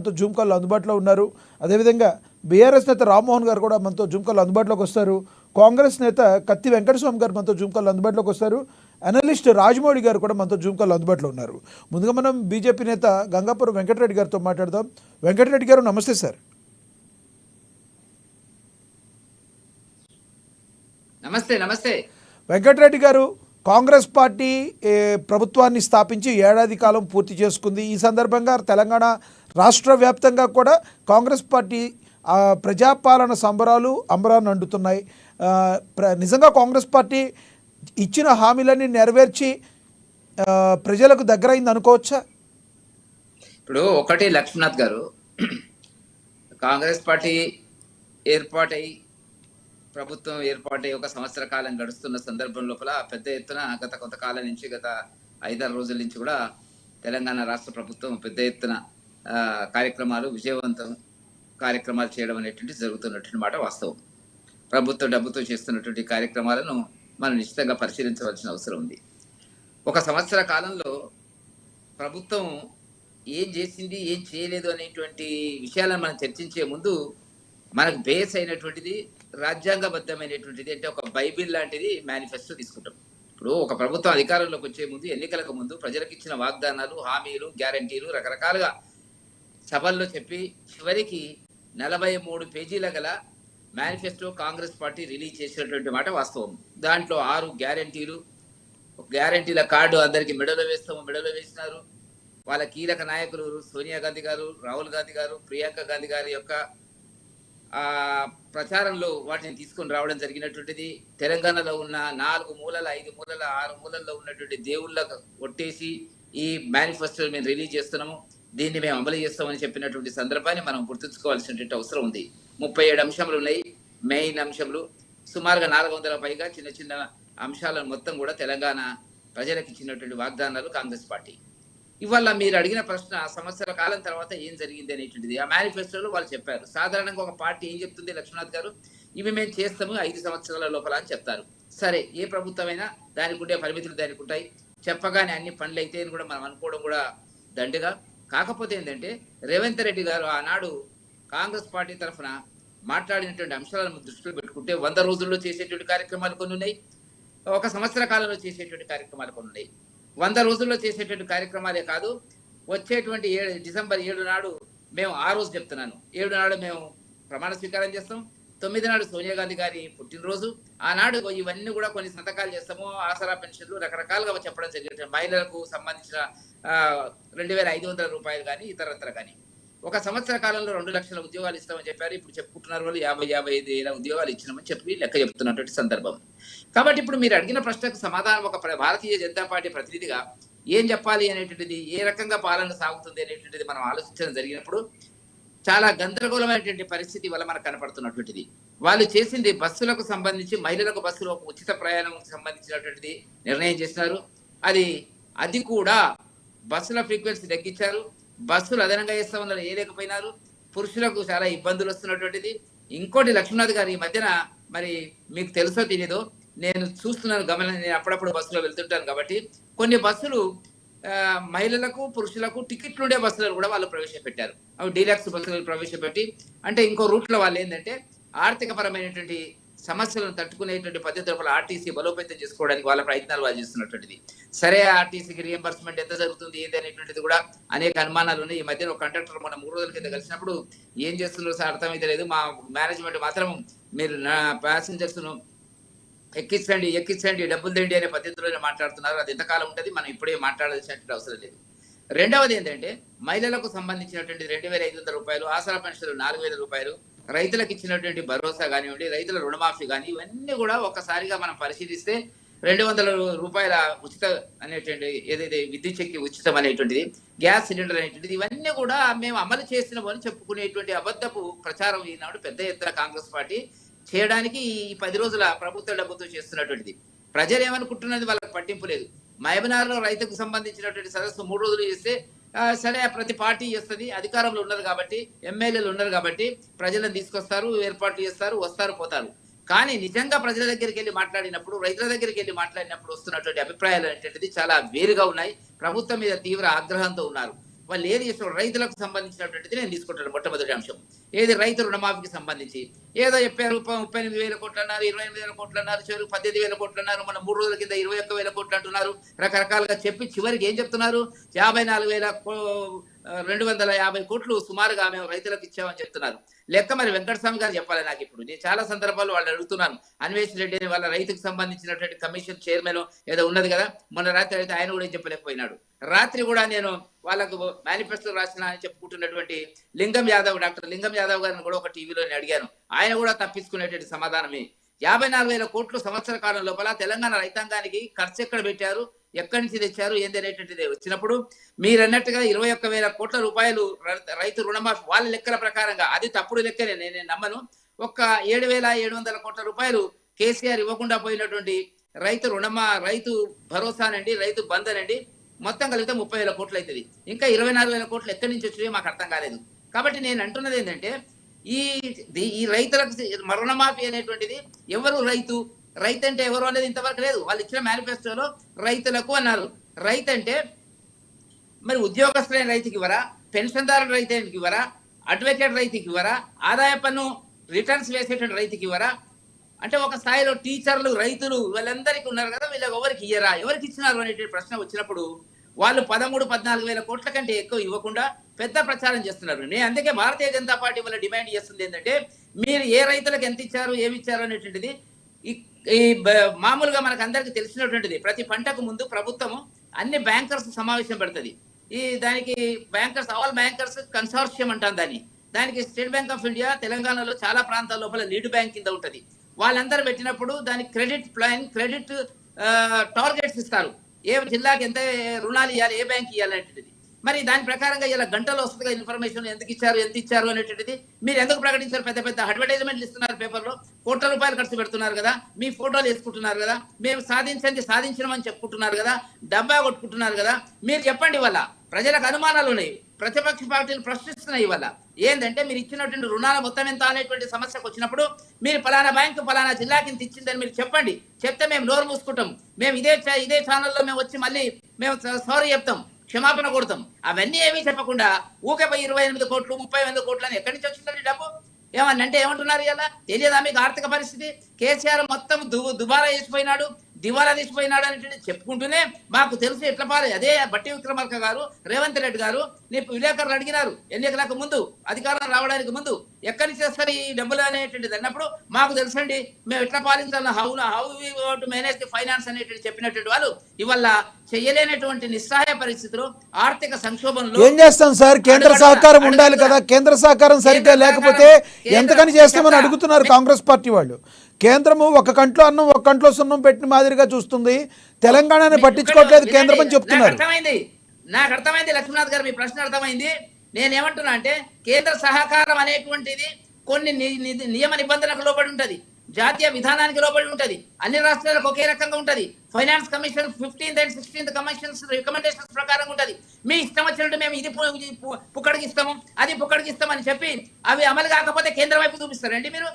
మనతో జూమ్ కాల్లో అందుబాటులో ఉన్నారు. అదేవిధంగా బీఆర్ఎస్ నేత రామ్మోహన్ గారు కూడా మనతో జూమ్ కాల్లో అందుబాటులోకి వస్తారు. కాంగ్రెస్ నేత కత్తి వెంకటస్వామి గారు మనతో జూమ్ కాల్లో అందుబాటులోకి వస్తారు. అనలిస్ట్ రాజమౌళి గారు కూడా మనతో జూమ్ కాల్లో అందుబాటులో ఉన్నారు. ముందుగా మనం బీజేపీ నేత గంగాపురం వెంకటరెడ్డి గారితో మాట్లాడదాం. వెంకటరెడ్డి గారు నమస్తే సార్. నమస్తే. నమస్తే వెంకటరెడ్డి గారు, కాంగ్రెస్ పార్టీ ప్రభుత్వాన్ని స్థాపించి ఏడాది కాలం పూర్తి చేసుకుంది. ఈ సందర్భంగా తెలంగాణ రాష్ట్ర వ్యాప్తంగా కూడా కాంగ్రెస్ పార్టీ ప్రజాపాలన సంబరాలు అంబరాన్ని అంటున్నాయి. నిజంగా కాంగ్రెస్ పార్టీ ఇచ్చిన హామీలన్నీ నెరవేర్చి ప్రజలకు దగ్గరైంది అనుకోవచ్చా? ఇప్పుడు ఒకటి లక్ష్మీనాథ్ గారు, కాంగ్రెస్ పార్టీ ఏర్పాటై ప్రభుత్వం ఏర్పాటై 1 సంవత్సర కాలం గడుస్తున్న సందర్భం లోపల పెద్ద ఎత్తున గత కొంతకాలం నుంచి, గత 5-6 రోజుల నుంచి కూడా తెలంగాణ రాష్ట్ర ప్రభుత్వం పెద్ద ఎత్తున కార్యక్రమాలు, విజయవంతం కార్యక్రమాలు చేయడం అనేటువంటి జరుగుతున్నటువంటి మాట వాస్తవం. ప్రభుత్వ డబ్బుతో చేస్తున్నటువంటి కార్యక్రమాలను మనం నిశ్చితంగా పరిశీలించవలసిన అవసరం ఉంది. 1 సంవత్సర కాలంలో ప్రభుత్వం ఏం చేసింది, ఏం చేయలేదు అనేటువంటి విషయాలను మనం చర్చించే ముందు మనకు బేస్ అయినటువంటిది, రాజ్యాంగబద్ధమైనటువంటిది, అంటే ఒక బైబిల్ లాంటిది మేనిఫెస్టో తీసుకుంటాం. ఇప్పుడు ఒక ప్రభుత్వం అధికారంలోకి వచ్చే ముందు, ఎన్నికలకు ముందు ప్రజలకు ఇచ్చిన వాగ్దానాలు, హామీలు, గ్యారంటీలు రకరకాలుగా సభల్లో చెప్పి చివరికి 43 పేజీల గల మేనిఫెస్టో కాంగ్రెస్ పార్టీ రిలీజ్ చేసినటువంటి మాట వాస్తవం. దాంట్లో 6 గ్యారంటీలు, గ్యారంటీల కార్డు అందరికి మెడలో వేసినారు. వాళ్ళ కీలక నాయకులు సోనియా గాంధీ గారు, రాహుల్ గాంధీ గారు, ప్రియాంక గాంధీ గారి యొక్క ప్రచారంలో వాటిని తీసుకొని రావడం జరిగినటువంటిది. తెలంగాణలో ఉన్న 4 మూలల, 5 మూలల, 6 మూలల్లో ఉన్నటువంటి దేవుళ్ళకు కొట్టేసి ఈ మేనిఫెస్టో మేము రిలీజ్ చేస్తున్నాము, దీన్ని మేము అమలు చేస్తామని చెప్పినటువంటి సందర్భాన్ని మనం గుర్తుంచుకోవాల్సినటువంటి అవసరం ఉంది. 37 అంశాలు ఉన్నాయి. మెయిన్ అంశంలో సుమారుగా 400 పైగా చిన్న చిన్న అంశాలను మొత్తం కూడా తెలంగాణ ప్రజలకు ఇచ్చినటువంటి వాగ్దానాలు కాంగ్రెస్ పార్టీ. ఇవాళ మీరు అడిగిన ప్రశ్న, సంవత్సర కాలం తర్వాత ఏం జరిగింది అనేటువంటిది ఆ మేనిఫెస్టోలో వాళ్ళు చెప్పారు. సాధారణంగా ఒక పార్టీ ఏం చెప్తుంది లక్ష్మీనాథ్ గారు, ఇవి మేము చేస్తాము 5 సంవత్సరాల లోపల అని చెప్తారు. సరే, ఏ ప్రభుత్వమైనా దానికి ఉండే పరిమితులు దానికి ఉంటాయి. చెప్పగానే అన్ని పనులు అయితే అని కూడా మనం అనుకోవడం కూడా దండిగా. కాకపోతే ఏంటంటే రేవంత్ రెడ్డి గారు ఆనాడు కాంగ్రెస్ పార్టీ తరఫున మాట్లాడినటువంటి అంశాలను దృష్టిలో పెట్టుకుంటే 100 రోజుల్లో చేసేటువంటి కార్యక్రమాలు కొన్ని ఉన్నాయి, 1 సంవత్సర కాలంలో చేసేటువంటి కార్యక్రమాలు కొన్ని ఉన్నాయి. 100 రోజుల్లో చేసేటువంటి కార్యక్రమాలే కాదు, వచ్చేటువంటి డిసెంబర్ 7 నాడు మేము, ఆ రోజు చెప్తున్నాను, 7 నాడు మేము ప్రమాణ స్వీకారం చేస్తాం. 9 నాడు సోనియా గాంధీ గారి పుట్టినరోజు. ఆనాడు ఇవన్నీ కూడా కొన్ని సంతకాలు చేస్తాము. ఆసరా పెన్షన్లు రకరకాలుగా చెప్పడం జరిగింది. మహిళలకు సంబంధించిన 2500 రూపాయలు కానీ ఇతరత్ర కానీ. 1 సంవత్సర కాలంలో 2 లక్షల ఉద్యోగాలు ఇస్తామని చెప్పారు. ఇప్పుడు చెప్పుకుంటున్నారు వాళ్ళు 50-55 ఉద్యోగాలు ఇచ్చినామని చెప్పి లెక్క చెప్తున్నటువంటి సందర్భం. కాబట్టి ఇప్పుడు మీరు అడిగిన ప్రశ్నకు సమాధానం ఒక భారతీయ జనతా పార్టీ ప్రతినిధిగా ఏం చెప్పాలి అనేటువంటిది, ఏ రకంగా పాలన సాగుతుంది అనేటువంటిది మనం ఆలోచించడం జరిగినప్పుడు చాలా గందరగోళమైనటువంటి పరిస్థితి వల్ల మనకు కనపడుతున్నటువంటిది. వాళ్ళు చేసింది బస్సులకు సంబంధించి, మహిళలకు బస్సులో ఉచిత ప్రయాణం సంబంధించినటువంటిది నిర్ణయం చేసినారు. అది కూడా బస్సుల ఫ్రీక్వెన్సీ తగ్గించారు. బస్సులు అదనంగా వేస్తామన్నారు, వేయలేకపోయినారు. పురుషులకు చాలా ఇబ్బందులు వస్తున్నటువంటిది. ఇంకోటి లక్ష్మీనాథ్ గారు, ఈ మధ్యన మరి మీకు తెలుసో తెలియదో, నేను చూస్తున్నాను, నేను అప్పుడప్పుడు బస్సులో వెళ్తుంటాను కాబట్టి, కొన్ని బస్సులు మహిళలకు, పురుషులకు టికెట్లు ఉండే బస్సులను కూడా వాళ్ళు ప్రవేశపెట్టారు. అవి డీలక్స్ బస్సులను ప్రవేశపెట్టి, అంటే ఇంకో రూట్లో వాళ్ళు ఏంటంటే ఆర్థిక పరమైనటువంటి సమస్యలను తట్టుకునేటువంటి పద్ధతి లోపల ఆర్టీసీ బలోపేతం చేసుకోవడానికి వాళ్ళ ప్రయత్నాలు వాళ్ళు చేస్తున్నటువంటిది. సరే, ఆర్టీసీకి రియంబర్స్మెంట్ ఎంత జరుగుతుంది ఏంటి అనేటువంటిది కూడా అనేక అనుమానాలు ఉన్నాయి. ఈ మధ్యన ఒక కండక్టర్ మనం 3 రోజుల కింద కలిసినప్పుడు ఏం చేస్తున్నారో సార్ అర్థమైతే లేదు, మా మేనేజ్మెంట్ మాత్రం మీరు నా ప్యాసింజర్స్ ను ఎక్కించండి డబ్బులు తెండి అనే పద్ధతిలోనే మాట్లాడుతున్నారు. అది ఎంతకాలం ఉంటుంది, మనం ఇప్పుడే మాట్లాడాల్సినటువంటి అవసరం లేదు. రెండవది ఏంటంటే మహిళలకు సంబంధించినటువంటి 2500 రూపాయలు, ఆసరా పెన్షన్లు 4000 రూపాయలు, రైతులకు ఇచ్చినటువంటి భరోసా కానివ్వండి, రైతుల రుణమాఫీ కానీ, ఇవన్నీ కూడా ఒక్కసారిగా మనం పరిశీలిస్తే 200 రూపాయల ఉచిత అనేటువంటి, ఏదైతే విద్యుత్ శక్తి ఉచితం అనేటువంటిది, గ్యాస్ సిలిండర్ అనేటువంటిది, ఇవన్నీ కూడా మేము అమలు చేసినామని చెప్పుకునేటువంటి అబద్ధపు ప్రచారం ఈనాడు పెద్ద ఎత్తున కాంగ్రెస్ పార్టీ చేయడానికి ఈ 10 రోజుల ప్రభుత్వ డబ్బుతో చేస్తున్నటువంటిది. ప్రజలు ఏమనుకుంటున్నది వాళ్ళకి పట్టింపు లేదు. మహబూబ్నగర్లో రైతుకు సంబంధించినటువంటి సదస్సు 3 రోజులు చేస్తే సరే, ప్రతి పార్టీ చేస్తుంది, అధికారంలో ఉన్నారు కాబట్టి, ఎమ్మెల్యేలు ఉన్నారు కాబట్టి ప్రజలను తీసుకొస్తారు, ఏర్పాట్లు చేస్తారు, వస్తారు, పోతారు. కానీ నిజంగా ప్రజల దగ్గరికి వెళ్ళి మాట్లాడినప్పుడు, రైతుల దగ్గరికి వెళ్ళి మాట్లాడినప్పుడు వస్తున్నటువంటి అభిప్రాయాలు అనేటువంటిది చాలా వేరుగా ఉన్నాయి. ప్రభుత్వం మీద తీవ్ర ఆగ్రహంతో ఉన్నారు. వాళ్ళు ఏది చేసిన రైతులకు సంబంధించినటువంటిది నేను తీసుకుంటాను. మొట్టమొదటి అంశం ఏది రైతు రుణమాఫీకి సంబంధించి ఏదో చెప్పారు 38,000 కోట్లు అన్నారు, 28,000 కోట్లు అన్నారు, చివరికి 18,000 కోట్లు అన్నారు, మన 3 రోజుల కింద 21,000 కోట్లు అంటున్నారు. రకరకాలుగా చెప్పి చివరికి ఏం చెప్తున్నారు, 54,250 కోట్లు సుమారుగా మేము రైతులకు ఇచ్చామని చెప్తున్నారు. లెక్క మరి వెంకటస్వామి గారు చెప్పాలి నాకు. ఇప్పుడు నేను చాలా సందర్భాల్లో వాళ్ళు అడుగుతున్నాను. అన్వేష్ రెడ్డి అని వాళ్ళ రైతుకు సంబంధించినటువంటి కమిషన్ చైర్మన్ ఏదో ఉన్నది కదా, మొన్న రాత్రి అయితే ఆయన కూడా ఏం చెప్పలేకపోయినాడు. రాత్రి కూడా నేను వాళ్ళకు మేనిఫెస్టో రాసిన అని చెప్పుకుంటున్నటువంటి లింగం యాదవ్, డాక్టర్ లింగం యాదవ్ గారిని కూడా ఒక టీవీలో నేను అడిగాను. ఆయన కూడా తప్పించుకునేటువంటి సమాధానమే. 54,000 కోట్లు సంవత్సర కాలం లోపల తెలంగాణ రైతాంగానికి ఖర్చు ఎక్కడ పెట్టారు, ఎక్కడి నుంచి తెచ్చారు, ఏంది అనేటువంటిది వచ్చినప్పుడు మీరు అన్నట్టుగా 21,000 కోట్ల రూపాయలు రైతు రుణమాఫీ వాళ్ళ లెక్కల ప్రకారంగా, అది తప్పుడు లెక్కనే, నేను నమ్మను. ఒక్క 7,700 కోట్ల రూపాయలు కేసీఆర్ ఇవ్వకుండా పోయినటువంటి రైతు రైతు భరోసానండి, రైతు బంధనండి, మొత్తం కలిగితే 30,000 కోట్లు అవుతుంది. ఇంకా 24,000 కోట్లు ఎక్కడి నుంచి వచ్చినాయో మాకు అర్థం కాలేదు. కాబట్టి నేను అంటున్నది ఏంటంటే ఈ రైతులకు రుణమాఫీ అనేటువంటిది ఎవరు రైతు అంటే ఎవరు అనేది ఇంతవరకు లేదు. వాళ్ళు ఇచ్చిన మేనిఫెస్టోలో రైతులకు అన్నారు. రైతు అంటే మరి ఉద్యోగస్తులైన రైతుకి ఇవ్వరా, పెన్షన్దారుల రైతుకి ఇవ్వరా, అడ్వకేట్ రైతుకి ఇవ్వరా, ఆదాయ పన్ను రిటర్న్స్ వేసేటువంటి రైతుకి ఇవ్వరా? అంటే ఒక స్థాయిలో టీచర్లు, రైతులు వీళ్ళందరికీ ఉన్నారు కదా, వీళ్ళకి ఎవరికి ఇయ్యరా, ఎవరికి ఇచ్చినారు అనేటువంటి ప్రశ్న వచ్చినప్పుడు వాళ్ళు 13-14,000 కోట్ల కంటే ఎక్కువ ఇవ్వకుండా పెద్ద ప్రచారం చేస్తున్నారు. నేను అందుకే భారతీయ జనతా పార్టీ వల్ల డిమాండ్ చేస్తుంది ఏంటంటే, మీరు ఏ రైతులకు ఎంత ఇచ్చారు, ఏమి ఇచ్చారు అనేటువంటిది ఈ మామూలుగా మనకు అందరికి తెలిసినటువంటిది. ప్రతి పంటకు ముందు ప్రభుత్వము అన్ని బ్యాంకర్స్ సమావేశం పెడుతుంది. దానికి బ్యాంకర్స్, ఆల్ బ్యాంకర్స్ కన్సార్షియం అంటాం దానికి స్టేట్ బ్యాంక్ ఆఫ్ ఇండియా తెలంగాణలో చాలా ప్రాంతాల లోపల లీడ్ బ్యాంక్ కింద ఉంటుంది. వాళ్ళందరూ పెట్టినప్పుడు దానికి క్రెడిట్ ప్లాన్, క్రెడిట్ టార్గెట్స్ ఇస్తారు. ఏ జిల్లాకి ఎంత రుణాలు ఇవ్వాలి, ఏ బ్యాంక్ ఇవ్వాలి అనేటువంటిది. మరి దాని ప్రకారంగా ఇలా గంటలో వస్తుంది ఇన్ఫర్మేషన్, ఎంత ఇచ్చారు అనేటువంటిది. మీరు ఎందుకు ప్రకటించారు? పెద్ద పెద్ద అడ్వర్టైజ్మెంట్లు ఇస్తున్నారు పేపర్లో, కోట్ల రూపాయలు ఖర్చు పెడుతున్నారు కదా, మీ ఫోటోలు వేసుకుంటున్నారు కదా, మేము సాధించినామని చెప్పుకుంటున్నారు కదా, డబ్బా కొట్టుకుంటున్నారు కదా. మీరు చెప్పండి, వల్ల ప్రజలకు అనుమానాలు ఉన్నాయి, ప్రతిపక్ష పార్టీలు ప్రశ్నిస్తున్నాయి. వల్ల ఏంటంటే మీరు ఇచ్చినటువంటి రుణాల మొత్తం ఎంత అనేటువంటి సమస్యకు వచ్చినప్పుడు మీరు పలానా బ్యాంకు పలానా జిల్లాకి ఇంత ఇచ్చిందని మీరు చెప్పండి. చెప్తే మేము నోరు మూసుకుంటాం. మేము ఇదే ఛానల్లో మేము వచ్చి మళ్ళీ మేము సారీ చెప్తాం, క్షమాపణ కొడతాం. అవన్నీ ఏమీ చెప్పకుండా ఊకే 28 కోట్లు 38 కోట్లు అని ఎక్కడి నుంచి వచ్చిందండి డబ్బు? ఏమన్నంటే ఏమంటున్నారు? ఇలా తెలియదా మీకు ఆర్థిక పరిస్థితి? కేసీఆర్ మొత్తం దుబారా చేసిపోయినాడు, దివాలా తీసిపోయినాడు అనేటువంటి చెప్పుకుంటూనే మాకు తెలుసు ఎట్లా పాలి. అదే బట్టి విక్రమార్క గారు, రేవంత్ రెడ్డి గారు విలేకరులు అడిగినారు ఎన్నికలకు ముందు, అధికారం రావడానికి ముందు, ఎక్కడి నుంచి వస్తారు ఈ డబ్బులు అనేటువంటిది అన్నప్పుడు మాకు తెలుసండి, మేము ఎట్లా పాలించాలి, how to manage the finance అనేటువంటి చెప్పినటువంటి వాళ్ళు ఇవాళ చేయలేనటువంటి నిస్సహాయ పరిస్థితులు, ఆర్థిక సంక్షోభంలో ఏం చేస్తాం సార్? కేంద్ర సహకారం ఉండాలి కదా, కేంద్ర సహకారం సరిగ్గా లేకపోతే ఎంతకని చేస్తామని అడుగుతున్నారు కాంగ్రెస్ పార్టీ వాళ్ళు. కేంద్రము ఒక కంట్లో అన్నం ఒక కంట్లో సున్నం పెట్టిన మాదిరిగా చూస్తుంది, తెలంగాణని పట్టించుకోవట్లేదు కేంద్రం అని చెప్తున్నారు. నాకు అర్థమైంది లక్ష్మీనాథ్ గారు, మీ ప్రశ్న అర్థమైంది. నేనేమంటున్నా అంటే కేంద్ర సహకారం అనేటువంటిది కొన్ని నియమ నిబంధనలకు లోబడి ఉంటది, జాతీయ విధానానికి లోబడి ఉంటది, అన్ని రాష్ట్రాలకు ఒకే రకంగా ఉంటది. Finance commission 15th and 16th commissions recommendations ప్రకారం ఉంటది. మీ ఇష్టం వచ్చినట్టు మేము ఇది పుక్కడికి ఇస్తాము, అది పుక్కడికి ఇస్తామని చెప్పి అవి అమలు కాకపోతే కేంద్రం వైపు చూపిస్తారండి మీరు.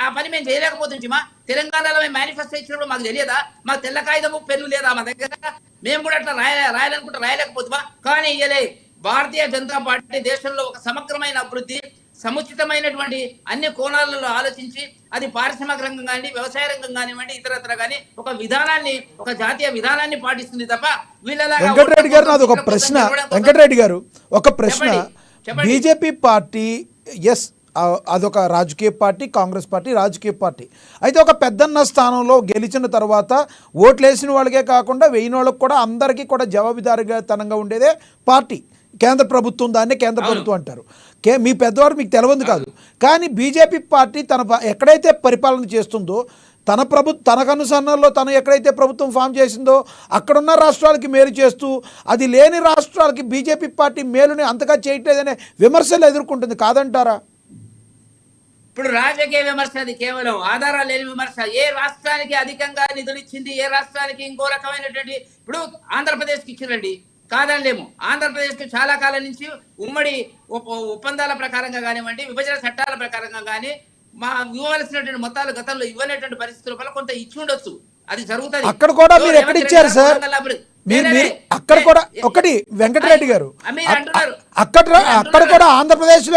ఆ పని మేము చేయలేకపోతుంటామా? తెలంగాణలో మేము మేనిఫెస్టో ఇచ్చినప్పుడు మాకు తెలియదా? మాకు తెల్ల కాగితము పెన్ను లేదా మా దగ్గర? మేము కూడా అట్లా రాయాలనుకుంటే రాయలేకపోతుమా? కానీ ఇయ్యలే. భారతీయ జనతా పార్టీ దేశంలో ఒక సమగ్రమైన అభివృద్ధి, సముచితమైనటువంటి అన్ని కోణాలలో ఆలోచించి, అది పారిశ్రామిక రంగం కానివ్వండి, వ్యవసాయ రంగం కానివ్వండి, ఇతరత్ర కానీ ఒక విధానాన్ని, ఒక జాతీయ విధానాన్ని పాటిస్తుంది తప్ప వీళ్ళలాగా. వెంకటరెడ్డి గారు, నాది ఒక ప్రశ్న. వెంకటరెడ్డి గారు, ఒక ప్రశ్న. బీజేపీ పార్టీ అదొక రాజకీయ పార్టీ, కాంగ్రెస్ పార్టీ రాజకీయ పార్టీ. అయితే ఒక పెద్దన్న స్థానంలో గెలిచిన తర్వాత ఓట్లేసిన వాళ్ళకే కాకుండా వేయిన వాళ్ళకి కూడా అందరికీ కూడా జవాబుదారీతనంగా ఉండేదే పార్టీ. కేంద్ర ప్రభుత్వం, దాన్నే కేంద్ర ప్రభుత్వం అంటారు. మీ పెద్దవారు మీకు తెలియదు కాదు. కానీ బీజేపీ పార్టీ ఎక్కడైతే పరిపాలన చేస్తుందో, తనకు అనుసరణలో తను ఎక్కడైతే ప్రభుత్వం ఫామ్ చేసిందో అక్కడున్న రాష్ట్రాలకి మేలు చేస్తూ, అది లేని రాష్ట్రాలకి బీజేపీ పార్టీ మేలుని అంతగా చేయట్లేదనే విమర్శలు ఎదుర్కొంటుంది, కాదంటారా? ఇప్పుడు రాజకీయ విమర్శ, అది కేవలం ఆధారాలు లేని విమర్శ. ఏ రాష్ట్రానికి అధికంగా నిధులు ఇచ్చింది, ఏ రాష్ట్రానికి ఇంకో రకమైనటువంటి, ఇప్పుడు ఆంధ్రప్రదేశ్కి ఇచ్చిరండి, కాదనలేము. ఆంధ్రప్రదేశ్కి చాలా కాలం నుంచి ఉమ్మడి ఒప్పందాల ప్రకారంగా కానివ్వండి, విభజన చట్టాల ప్రకారంగా కానీ ఇవ్వవలసినటువంటి మొత్తాలు గతంలో ఇవ్వనేటువంటి పరిస్థితుల వల్ల కొంత ఇచ్చి ఉండొచ్చు, అది జరుగుతుంది. అక్కడ కూడా మీరు ఎక్కడ ఇచ్చారు సార్? మీరు అక్కడ కూడా ఒకటి వెంకటరెడ్డి గారు మీరు అంటున్నారు అక్కడ కూడా ఆంధ్రప్రదేశ్లో